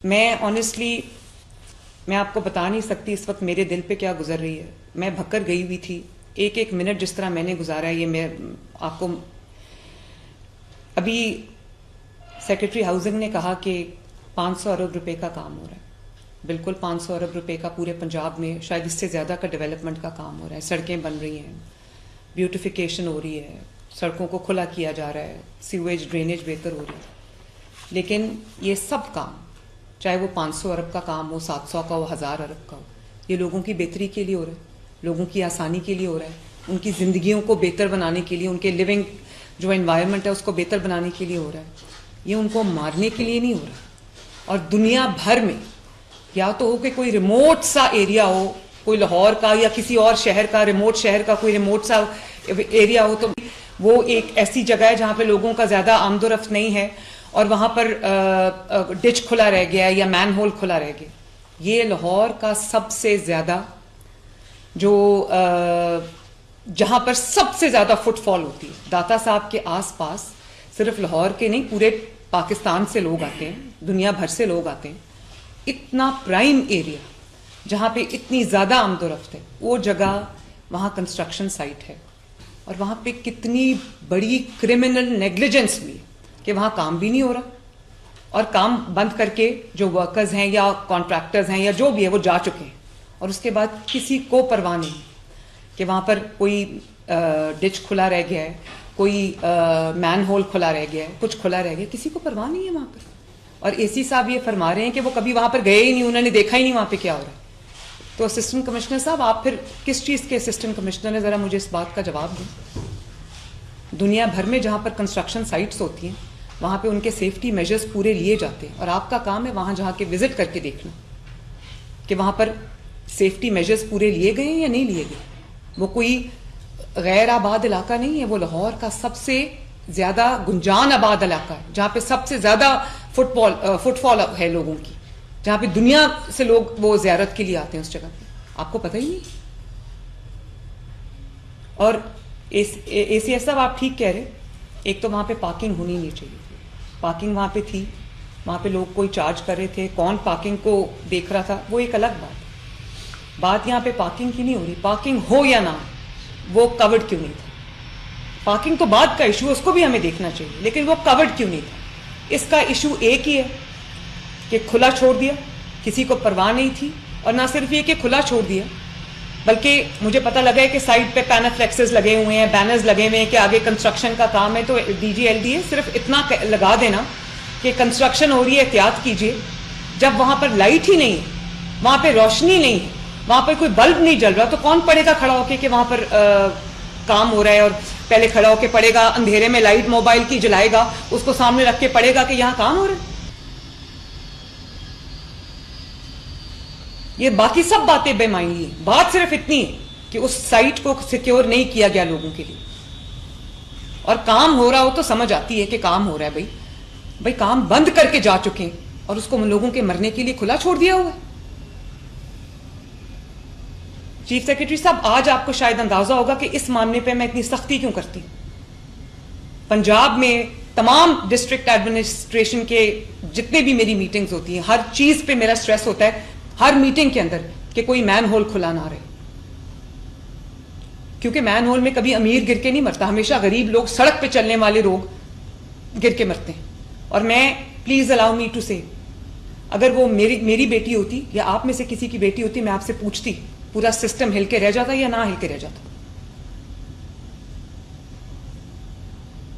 میں آنیسٹلی میں آپ کو بتا نہیں سکتی اس وقت میرے دل پہ کیا گزر رہی ہے. میں بھکر گئی ہوئی تھی. ایک ایک منٹ جس طرح میں نے گزارا ہے یہ میں آپ کو. ابھی سیکرٹری ہاؤسنگ نے کہا کہ 500 ارب روپے کا کام ہو رہا ہے. بالکل 500 ارب روپے کا پورے پنجاب میں, شاید اس سے زیادہ کا ڈیولپمنٹ کا کام ہو رہا ہے. سڑکیں بن رہی ہیں, بیوٹیفیکیشن ہو رہی ہے, سڑکوں کو کھلا کیا جا رہا ہے, سیویج ڈرینیج بہتر ہو رہی ہے. لیکن یہ سب کام, چاہے وہ 500 ارب کا کام ہو, 700 کا ہو, 1000 ارب کا ہو, یہ لوگوں کی بہتری کے لیے ہو رہا ہے, لوگوں کی آسانی کے لیے ہو رہا ہے, ان کی زندگیوں کو بہتر بنانے کے لیے, ان کے لیونگ جو انوائرمنٹ ہے اس کو بہتر بنانے کے لیے ہو رہا ہے. یہ ان کو مارنے کے لیے نہیں ہو رہا. اور دنیا بھر میں یا تو ہو کہ کوئی ریموٹ سا ایریا ہو, کوئی لاہور کا یا کسی اور شہر کا, ریموٹ شہر کا کوئی ریموٹ سا ایریا ہو, تو وہ ایک ایسی جگہ ہے جہاں پہ لوگوں کا زیادہ آمد و رفت نہیں ہے اور وہاں پر ڈچ کھلا رہ گیا یا مین ہول کھلا رہ گیا. یہ لاہور کا سب سے زیادہ جو جہاں پر سب سے زیادہ فٹ فال ہوتی ہے, داتا صاحب کے آس پاس صرف لاہور کے نہیں پورے پاکستان سے لوگ آتے ہیں, دنیا بھر سے لوگ آتے ہیں. اتنا پرائم ایریا جہاں پہ اتنی زیادہ آمد و رفت ہے, وہ جگہ وہاں کنسٹرکشن سائٹ ہے. اور وہاں پہ کتنی بڑی کرمنل نیگلیجنس ہوئی کہ وہاں کام بھی نہیں ہو رہا, اور کام بند کر کے جو ورکرز ہیں یا کانٹریکٹرز ہیں یا جو بھی ہے وہ جا چکے ہیں, اور اس کے بعد کسی کو پرواہ نہیں کہ وہاں پر کوئی ڈچ کھلا رہ گیا ہے, کوئی مین ہول کھلا رہ گیا ہے, کچھ کھلا رہ گیا, کسی کو پرواہ نہیں ہے وہاں پر. اور اے سی صاحب یہ فرما رہے ہیں کہ وہ کبھی وہاں پر گئے ہی نہیں, انہوں نے دیکھا ہی نہیں وہاں پہ کیا ہو رہا ہے. تو اسسٹنٹ کمشنر صاحب, آپ پھر کس چیز کے اسسٹنٹ کمشنر ہیں, ذرا مجھے اس بات کا جواب دیں. دنیا بھر میں جہاں پر کنسٹرکشن سائٹس ہوتی ہیں وہاں پہ ان کے سیفٹی میجرز پورے لیے جاتے ہیں, اور آپ کا کام ہے وہاں جہاں کے وزٹ کر کے دیکھنا کہ وہاں پر سیفٹی میجرز پورے لیے گئے ہیں یا نہیں لیے گئے. وہ کوئی غیر آباد علاقہ نہیں ہے, وہ لاہور کا سب سے زیادہ گنجان آباد علاقہ ہے, جہاں پہ سب سے زیادہ فٹ فال ہے لوگوں کی, جہاں پہ دنیا سے لوگ وہ زیارت کے لیے آتے ہیں اس جگہ پہ. آپ کو پتہ ہی نہیں. اور اے سی ایس صاحب آپ ٹھیک کہہ رہے, ایک تو وہاں پہ پارکنگ ہونی نہیں چاہیے. پارکنگ وہاں پہ تھی, وہاں پہ لوگ کوئی چارج کر رہے تھے, کون پارکنگ کو دیکھ رہا تھا وہ ایک الگ بات. بات یہاں پہ پارکنگ کی نہیں ہو رہی. پارکنگ ہو یا نہ, وہ کورڈ کیوں نہیں تھا. پارکنگ تو بعد کا ایشو ہے, اس کو بھی ہمیں دیکھنا چاہیے, لیکن وہ کورڈ کیوں نہیں تھا. اس کا ایشو ایک ہی ہے کہ کھلا چھوڑ دیا, کسی کو پرواہ نہیں تھی. اور نہ صرف یہ کہ کھلا چھوڑ دیا, بلکہ مجھے پتہ لگا ہے کہ سائٹ پہ پینافلیکسز لگے ہوئے ہیں, بینرز لگے ہوئے ہیں کہ آگے کنسٹرکشن کا کام ہے. تو D G L D A صرف اتنا لگا دینا کہ کنسٹرکشن ہو رہی ہے, احتیاط کیجیے. جب وہاں پر لائٹ ہی نہیں ہے, وہاں پہ روشنی نہیں ہے, وہاں پہ کوئی بلب نہیں جل رہا, تو کون پڑے گا کھڑا ہو کے کہ وہاں پر کام ہو رہا ہے, اور پہلے کھڑا ہو کے پڑے گا, اندھیرے میں لائٹ موبائل کی جلائے گا, اس کو سامنے رکھ کے پڑے گا کہ یہاں کام ہو رہا ہے. یہ باقی سب باتیں بے معنی ہیں. بات صرف اتنی ہے کہ اس سائٹ کو سیکیور نہیں کیا گیا لوگوں کے لیے. اور کام ہو رہا ہو تو سمجھ آتی ہے کہ کام ہو رہا ہے. بھائی کام بند کر کے جا چکے ہیں اور اس کو لوگوں کے مرنے کے لیے کھلا چھوڑ دیا ہوا ہے. چیف سیکرٹری صاحب, آج آپ کو شاید اندازہ ہوگا کہ اس معاملے پہ میں اتنی سختی کیوں کرتی ہوں. پنجاب میں تمام ڈسٹرکٹ ایڈمنسٹریشن کے جتنے بھی میری میٹنگز ہوتی ہیں, ہر چیز پہ میرا سٹریس ہوتا ہے ہر میٹنگ کے اندر کہ کوئی مین ہول کھلا نہ رہے. کیونکہ مین ہول میں کبھی امیر گر کے نہیں مرتا, ہمیشہ غریب لوگ, سڑک پہ چلنے والے لوگ گر کے مرتے ہیں. اور میں, پلیز الاؤ می ٹو سے, اگر وہ میری بیٹی ہوتی یا آپ میں سے کسی کی بیٹی ہوتی, میں آپ سے پوچھتی پورا سسٹم ہل کے رہ جاتا یا نہ ہل کے رہ جاتا.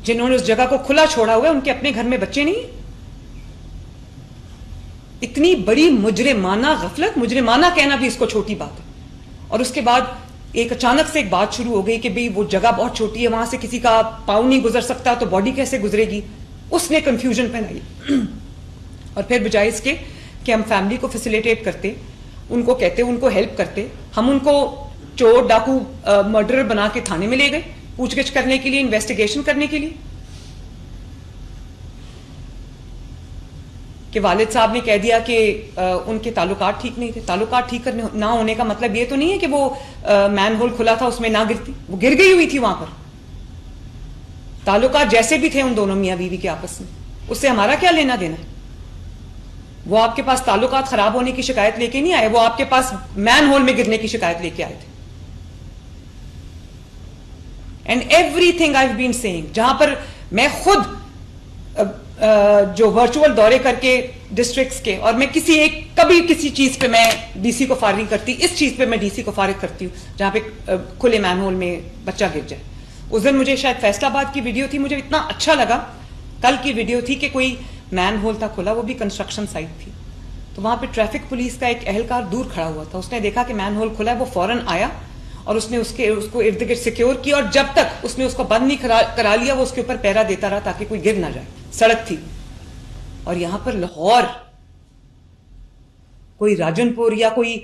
جنہوں نے اس جگہ کو کھلا چھوڑا ہوا ہے ان کے اپنے گھر میں بچے نہیں. اتنی بڑی مجرمانہ غفلت, مجرمانہ کہنا بھی اس کو چھوٹی بات ہے. اور اس کے بعد ایک اچانک سے ایک بات شروع ہو گئی کہ بھئی وہ جگہ بہت چھوٹی ہے, وہاں سے کسی کا پاؤں نہیں گزر سکتا, تو باڈی کیسے گزرے گی. اس نے کنفیوژن پھیلائی. اور پھر بجائے اس کے کہ ہم فیملی کو فیسیلیٹیٹ کرتے, ان کو کہتے, ان کو ہیلپ کرتے, ہم ان کو چور, ڈاکو, مرڈرر بنا کے تھانے میں لے گئے پوچھ گچھ کرنے کے لیے, انویسٹیگیشن کرنے کے لیے. کہ والد صاحب نے کہہ دیا کہ ان کے تعلقات ٹھیک نہیں تھے. تعلقات ٹھیک نہ ہونے کا مطلب یہ تو نہیں ہے کہ وہ مین ہول کھلا تھا اس میں نہ گرتی, وہ گر گئی ہوئی تھی وہاں پر. تعلقات جیسے بھی تھے ان دونوں میاں بیوی کے آپس میں, اس سے ہمارا کیا لینا دینا ہے. وہ آپ کے پاس تعلقات خراب ہونے کی شکایت لے کے نہیں آئے, وہ آپ کے پاس مین ہول میں گرنے کی شکایت لے کے آئے تھے. And everything I been seeing, جہاں پر میں خود جو ورچوئل دورے کر کے ڈسٹرکٹس کے, اور میں کبھی کسی چیز پہ میں ڈی سی کو فارغ نہیں کرتی, اس چیز پہ میں ڈی سی کو فارغ کرتی ہوں جہاں پہ کھلے مین ہول میں بچہ گر جائے. اس دن مجھے شاید فیصل آباد کی ویڈیو تھی, مجھے اتنا اچھا لگا, کل کی ویڈیو تھی کہ کوئی مین ہول تھا کھلا, وہ بھی کنسٹرکشن سائٹ تھی, تو وہاں پہ ٹریفک پولیس کا ایک اہلکار دور کھڑا ہوا تھا, اس نے دیکھا کہ مین ہول کھلا ہے, وہ فوراً آیا اور اس نے اس کو ارد گرد سیکیور کیا, اور جب تک اس نے اس کو بند نہیں کرا لیا وہ اس کے اوپر پیرا دیتا رہا تاکہ کوئی گر نہ جائے. سڑک تھی. اور یہاں پر لاہور کوئی راجن پور یا کوئی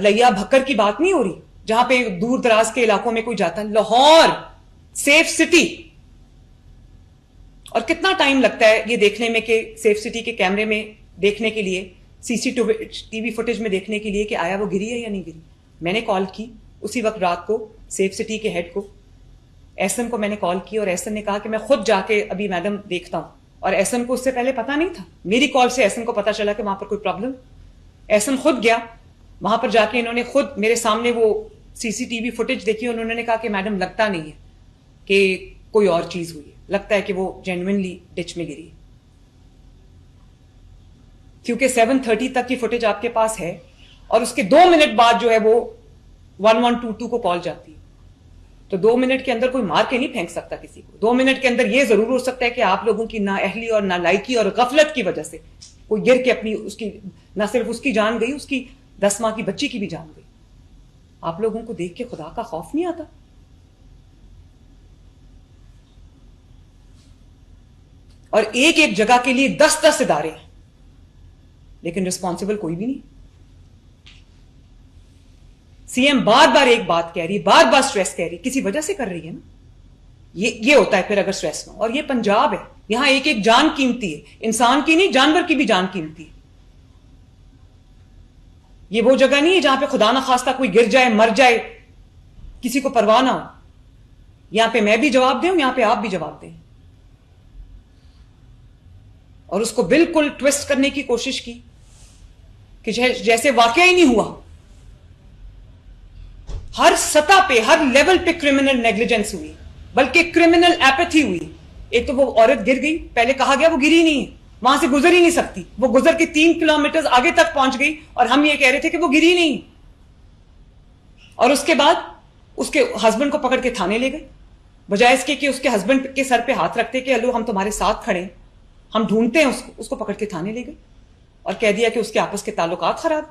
لیا بھکر کی بات نہیں ہو رہی جہاں پہ دور دراز کے علاقوں میں کوئی جاتا ہے. Lahore safe city. اور کتنا ٹائم لگتا ہے یہ دیکھنے میں کہ سیف سٹی کے کیمرے میں دیکھنے کے لیے, سی سی ٹی وی فوٹیج میں دیکھنے کے لیے کہ آیا وہ گری ہے یا نہیں گری. میں نے کال کی اسی وقت رات کو سیف سٹی کے ہیڈ کو, ایس ایم کو میں نے کال کی, اور ایس ایم نے کہا کہ میں خود جا کے ابھی میڈم دیکھتا ہوں. اور ایس ایم کو اس سے پہلے پتا نہیں تھا, میری کال سے ایس ایم کو پتا چلا کہ وہاں پر کوئی پرابلم. ایس ایم خود گیا وہاں پر, جا کے انہوں نے خود میرے سامنے وہ سی سی ٹی وی فوٹیج دیکھی, انہوں نے کہا کہ میڈم لگتا نہیں ہے کہ کوئی اور چیز ہوئی ہے, لگتا ہے کہ وہ جینوئنلی ڈچ میں گری, کیونکہ 7:30 تک کی فوٹیج آپ کے پاس ہے, اور اس کے 2 منٹ بعد جو ہے وہ 1122 کو کال جاتی ہے. تو 2 منٹ کے اندر کوئی مار کے نہیں پھینک سکتا کسی کو. 2 منٹ کے اندر یہ ضرور ہو سکتا ہے کہ آپ لوگوں کی نااہلی اور نالائکی اور غفلت کی وجہ سے کوئی گر کے اپنی اس کی نہ صرف اس کی جان گئی, اس کی 10 ماہ کی بچی کی بھی جان گئی. آپ لوگوں کو دیکھ کے خدا کا خوف نہیں آتا؟ اور ایک ایک جگہ کے لیے 10 ادارے ہیں, لیکن رسپانسبل کوئی بھی نہیں. سی ایم بار بار ایک بات کہہ رہی, بار بار سٹریس کہہ رہی, کسی وجہ سے کر رہی ہے نا. یہ ہوتا ہے پھر اگر سٹریس نہ ہو. اور یہ پنجاب ہے, یہاں ایک ایک جان قیمتی ہے, انسان کی نہیں جانور کی بھی جان قیمتی ہے. یہ وہ جگہ نہیں ہے جہاں پہ خدا نہ خواستہ کوئی گر جائے, مر جائے, کسی کو پرواہ نہ ہو. یہاں پہ میں بھی جواب دوں, یہاں پہ آپ بھی جواب دیں. اور اس کو بالکل ٹویسٹ کرنے کی کوشش کی کہ جیسے واقعہ ہی نہیں ہوا. ہر سطح پہ, ہر لیول پہ کرمنل نیگلیجنس ہوئی, بلکہ کرمنل ایپتھی ہوئی. ایک تو وہ عورت گر گئی, پہلے کہا گیا وہ گری نہیں ہے, وہاں سے گزر ہی نہیں سکتی, وہ گزر کے 3 کلومیٹر آگے تک پہنچ گئی, اور ہم یہ کہہ رہے تھے کہ وہ گری نہیں. اور اس کے بعد اس کے ہسبینڈ کو پکڑ کے تھانے لے گئے, بجائے اس کے کہ اس کے ہسبینڈ کے سر پہ ہاتھ رکھتے کہ ہلو ہم تمہارے ساتھ کھڑے ہیں, ہم ڈھونڈتے ہیں اس کو پکڑ کے تھانے لے گئے اور کہہ دیا کہ اس کے آپس کے تعلقات خراب.